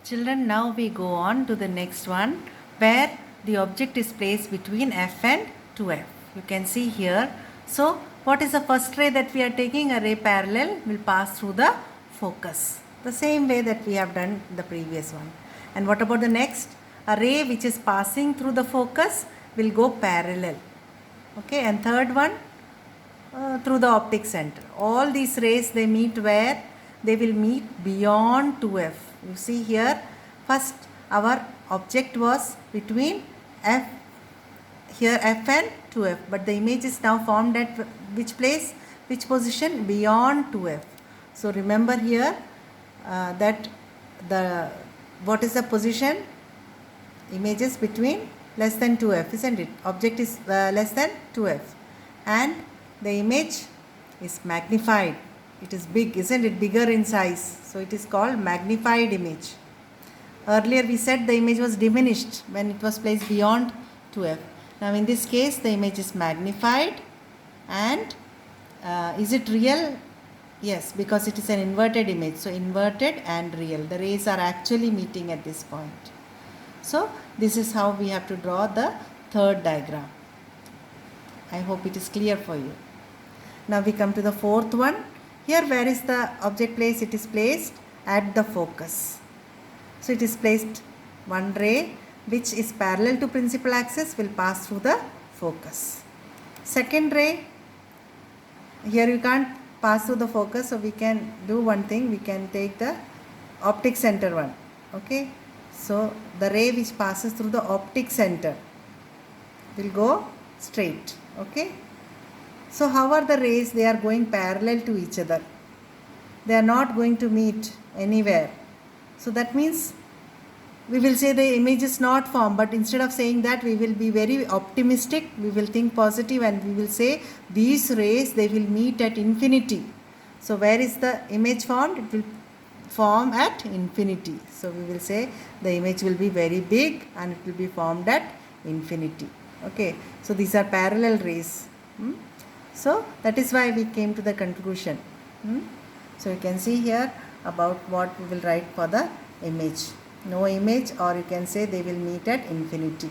Children, now we go on to the next one where the object is placed between F and 2F. You can see here. So, what is the first ray that we are taking? A ray parallel will pass through the focus. The same way that we have done the previous one. And what about the next? A ray which is passing through the focus will go parallel. Okay, and third one through the optic center. All these rays they meet where? They will meet beyond 2F. You see here, first our object was between F, here F and 2F, but the image is now formed at which place, which position? Beyond 2F. So remember here that what is the position? Images between less than 2F, isn't it? Object is less than 2F, and the image is magnified. It is big, isn't it? Bigger in size. So it is called magnified image. Earlier we said the image was diminished when it was placed beyond 2F. Now in this case the image is magnified, and is it real? Yes, because it is an inverted image. So inverted and real. The rays are actually meeting at this point. So this is how we have to draw the third diagram. I hope it is clear for you. Now we come to the fourth one. Here where is the object placed? It is placed at the focus. So it is placed one ray which is parallel to principal axis will pass through the focus. Second ray, here you can't pass through the focus, so we can do one thing, we can take the optic center one. Okay, so the ray which passes through the optic center will go straight. Okay, so how are the rays? They are going parallel to each other. They are not going to meet anywhere. So that means we will say the image is not formed, but instead of saying that, we will be very optimistic, we will think positive, and we will say these rays, they will meet at infinity. So where is the image formed? It will form at infinity. So we will say the image will be very big and it will be formed at infinity. Okay, so these are parallel rays. So that is why we came to the conclusion. So you can see here about what we will write for the image. No image, or you can say they will meet at infinity.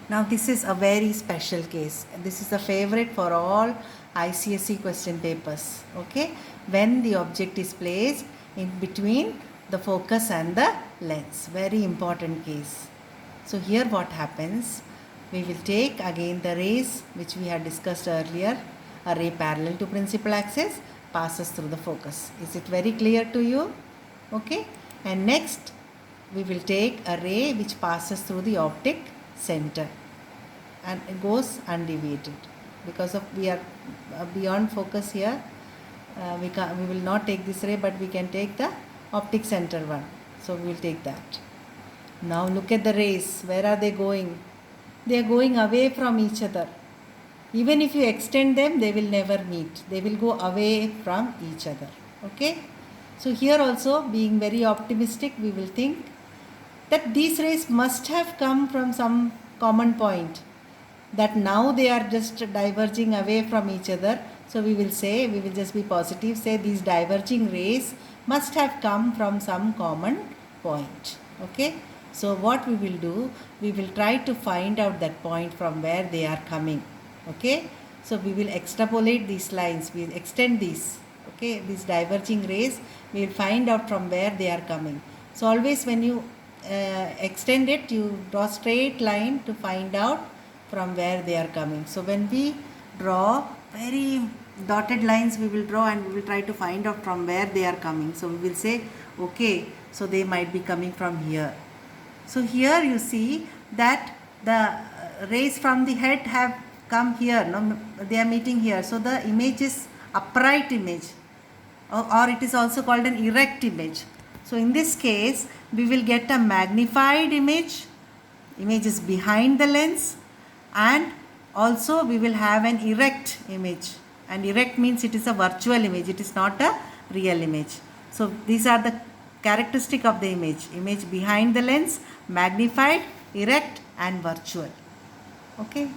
Now this is a very special case. This is a favorite for all ICSE question papers. Okay, when the object is placed in between the focus and the lens. Very important case. So here what happens? We will take again the rays which we had discussed earlier. A ray parallel to principal axis passes through the focus. Is it very clear to you? Okay. And next we will take a ray which passes through the optic center and it goes undeviated. Because of we are beyond focus here, we will not take this ray, but we can take the optic center one. So we will take that. Now look at the rays. Where are they going? They are going away from each other. Even if you extend them, they will never meet. They will go away from each other. Okay. So here also, being very optimistic, we will think that these rays must have come from some common point, that now they are just diverging away from each other. So we will say, we will just be positive, say these diverging rays must have come from some common point. Okay. So what we will do, we will try to find out that point from where they are coming. Okay. So we will extrapolate these lines, we will extend these. Okay, these diverging rays, we will find out from where they are coming. So always when you extend it, you draw straight line to find out from where they are coming. So when we draw very dotted lines, we will draw and we will try to find out from where they are coming. So we will say, okay, so they might be coming from here. So here you see that the rays from the head have come here, no, they are meeting here. So the image is upright image, or it is also called an erect image. So in this case, we will get a magnified image. Image is behind the lens, and also we will have an erect image. And erect means it is a virtual image, it is not a real image. So these are the characteristic of the image behind the lens, magnified, erect and virtual. Okay.